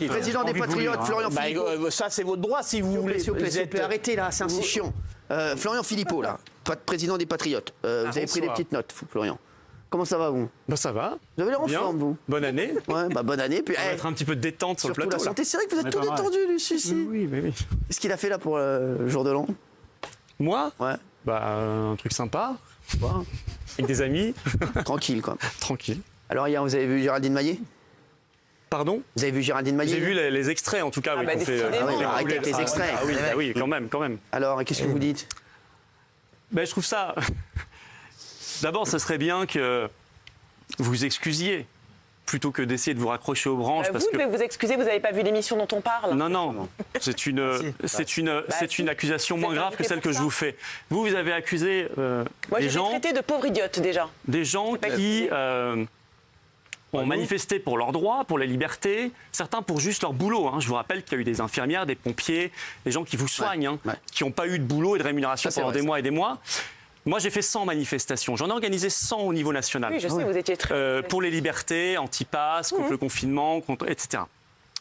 président des Patriotes, Florian Philippot. Ça, c'est votre droit si vous voulez. S'il vous plaît, arrêtez là, c'est un chiant. Florian Philippot, là, président des Patriotes. Vous avez pris des petites notes, Florian. Comment ça va, vous? Bah ça va. Vous avez l'air en forme, vous. Bonne année. Ouais, bah bonne année. Puis, On va mettre un petit peu de détente sur le plateau. La santé, c'est vrai que vous êtes tout détendu, Lucie. Oui, mais oui. Qu'est-ce qu'il a fait là pour le jour de l'an? Moi? Ouais. Bah un truc sympa. Ouais. Avec des amis. Tranquille, quoi. Tranquille. Alors, hier, vous avez vu Géraldine Maillet? Pardon? Vous avez vu Géraldine Maillet? J'ai vu les extraits, en tout cas. Oui, arrêtez avec les extraits. Oui, quand même. Alors, qu'est-ce que vous dites? Ben, je trouve ça... D'abord, ce serait bien que vous vous excusiez, plutôt que d'essayer de vous raccrocher aux branches. Vous devez vous excuser, vous n'avez pas vu l'émission dont on parle? Non. C'est une accusation moins grave que celle que je vous fais. Vous avez accusé Moi, des je gens... Moi, traité de pauvre idiote, déjà. Des gens qui... ont manifesté pour leurs droits, pour les libertés, certains pour juste leur boulot. Je vous rappelle qu'il y a eu des infirmières, des pompiers, des gens qui vous soignent, qui n'ont pas eu de boulot et de rémunération pendant des mois et des mois. Moi, j'ai fait 100 manifestations. J'en ai organisé 100 au niveau national. Oui, je sais, vous étiez très... pour les libertés, anti-pass, contre le confinement, etc.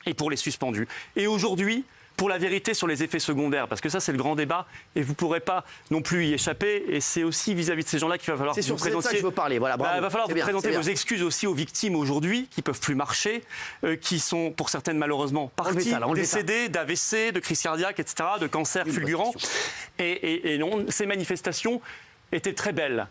Et pour les suspendus. Et aujourd'hui, pour la vérité sur les effets secondaires, parce que ça, c'est le grand débat, et vous ne pourrez pas non plus y échapper. Et c'est aussi vis-à-vis de ces gens-là qu'il va falloir que vous présentiez... C'est ça que je veux parler, voilà, bravo. Il va falloir vous présenter vos excuses aussi aux victimes aujourd'hui, qui ne peuvent plus marcher, qui sont, pour certaines, malheureusement, parties, décédées d'AVC, de crise cardiaque, etc., de cancer fulgurant. Et non, ces manifestations étaient très belles,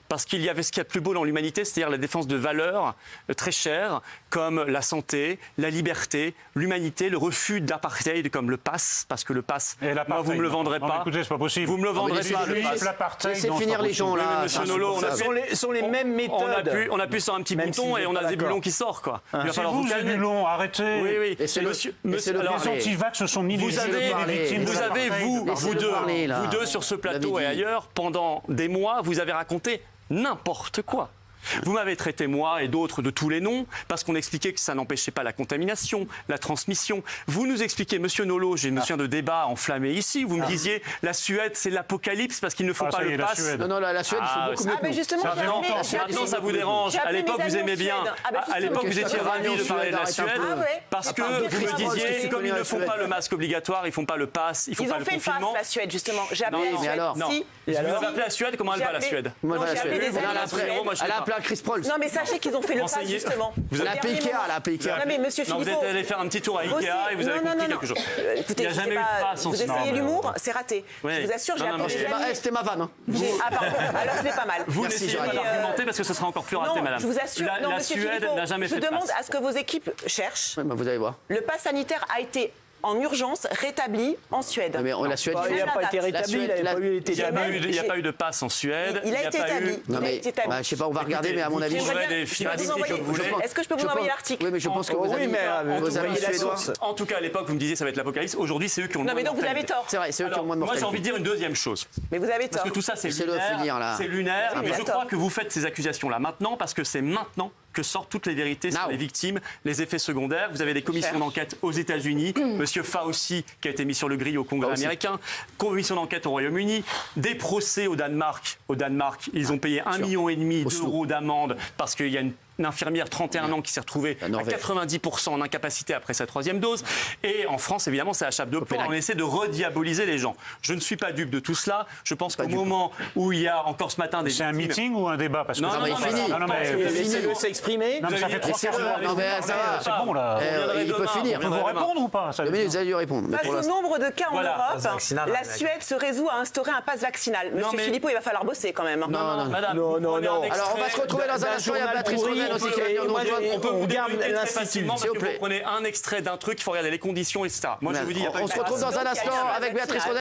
parce qu'il y avait ce qu'il y a de plus beau dans l'humanité, c'est-à-dire la défense de valeurs très chères, comme la santé, la liberté, l'humanité, le refus d'apartheid, comme le pass, parce que le pass, moi, vous ne me le vendrez pas. Écoutez, c'est pas possible. Vous me le vendrez pas, le pass. Laissez finir les gens, là. Monsieur Nolot, sont les mêmes méthodes. On appuie sur un petit bouton et on a des bulons qui sortent, quoi. C'est vous, les bulons, arrêtez. Oui. Les anti-vax se sont mis vous avez, vous deux, sur ce plateau et ailleurs, pendant des mois, vous avez raconté n'importe quoi. Vous m'avez traité, moi et d'autres, de tous les noms, parce qu'on expliquait que ça n'empêchait pas la contamination, la transmission. Vous nous expliquez, monsieur Nolot, j'ai une notion de débat enflammé ici, vous me disiez, la Suède, c'est l'apocalypse parce qu'il ne faut pas le pass. Non, la Suède, il faut beaucoup mieux. Mais justement, maintenant, ça vous dérange. À l'époque, vous aimez bien. À l'époque, vous étiez ravis de parler de la Suède, parce que vous me disiez, comme ils ne font pas le masque obligatoire, ils ne font pas le pass, ils ne font pas le confinement. Ils ont fait le pass, la Suède, justement. J'ai appelé la Suède. Non. Vous avez appelé la Suède, comment elle va, la Suède? Moi, la Suède. Elle a appelé Chris Prols. Non, mais sachez qu'ils ont fait le pass, justement. Vous avez appelé Ikea, là, appelé Ikea. Non, mais monsieur Philippot... vous êtes allé faire un petit tour à Ikea et vous avez compris quelque chose. Écoutez, il n'y a jamais eu de pass en vous essayez l'humour, c'est raté. Je vous assure, j'ai appelé des amis... C'était ma vanne. Ah, pardon. Alors, ce n'est pas mal. Vous n'essayez pas d'argumenter parce que ce sera encore plus raté, madame. Je vous assure, la Suède n'a jamais fait de pass. Je demande à ce que vos équipes cherchent. Vous allez voir. Le pass sanitaire a été en urgence rétabli en Suède. Mais la Suède, il n'a pas été rétabli, il n'y a pas eu de passe en Suède. Il a été établi. Non mais, je sais pas, on va regarder, mais à mon avis... Est-ce que je peux vous envoyer l'article? Oui, mais je pense que vos amis suédois... En tout cas, à l'époque, vous me disiez ça va être l'apocalypse. Aujourd'hui, c'est eux qui ont le moins de mortalité. Non, mais donc vous avez tort. C'est vrai, c'est eux qui ont le moins de mortalité. Moi, j'ai envie de dire une deuxième chose. Mais vous avez tort. Parce que tout ça, c'est lunaire. C'est lunaire. Mais je crois que vous faites ces accusations-là maintenant parce que c'est maintenant que sortent toutes les vérités sur les victimes, les effets secondaires. Vous avez des commissions d'enquête aux États-Unis, Monsieur Fauci qui a été mis sur le grill au Congrès américain, commission d'enquête au Royaume-Uni, des procès au Danemark. Au Danemark, ils ont payé 1,5 million d'euros d'amende parce qu'il y a une infirmière 31 ans qui s'est retrouvée à 90% en incapacité après sa 3e dose. Et en France, évidemment, c'est à chape de plomb. On essaie de rediaboliser les gens. Je ne suis pas dupe de tout cela. Je pense qu'au moment où il y a encore ce matin des... C'est un meeting ou un débat? Parce que laissez-le s'exprimer. Non, mais ça fait 3 quarts d'heure. C'est bon, là. Il peut finir. Vous répondre ou pas? Vous allez lui répondre. Face au nombre de cas en Europe, la Suède se résout à instaurer un pass vaccinal. Monsieur Philippot, il va falloir bosser quand même. Non, madame. Alors, on va se retrouver dans un instant. Il y a Patrice Rosen aussi qui va venir nous rejoindre. On peut vous débuter très facilement parce que vous prenez un extrait d'un truc, il faut regarder les conditions, etc. Moi, je vous dis... On se retrouve dans un instant avec Béatrice Rosen.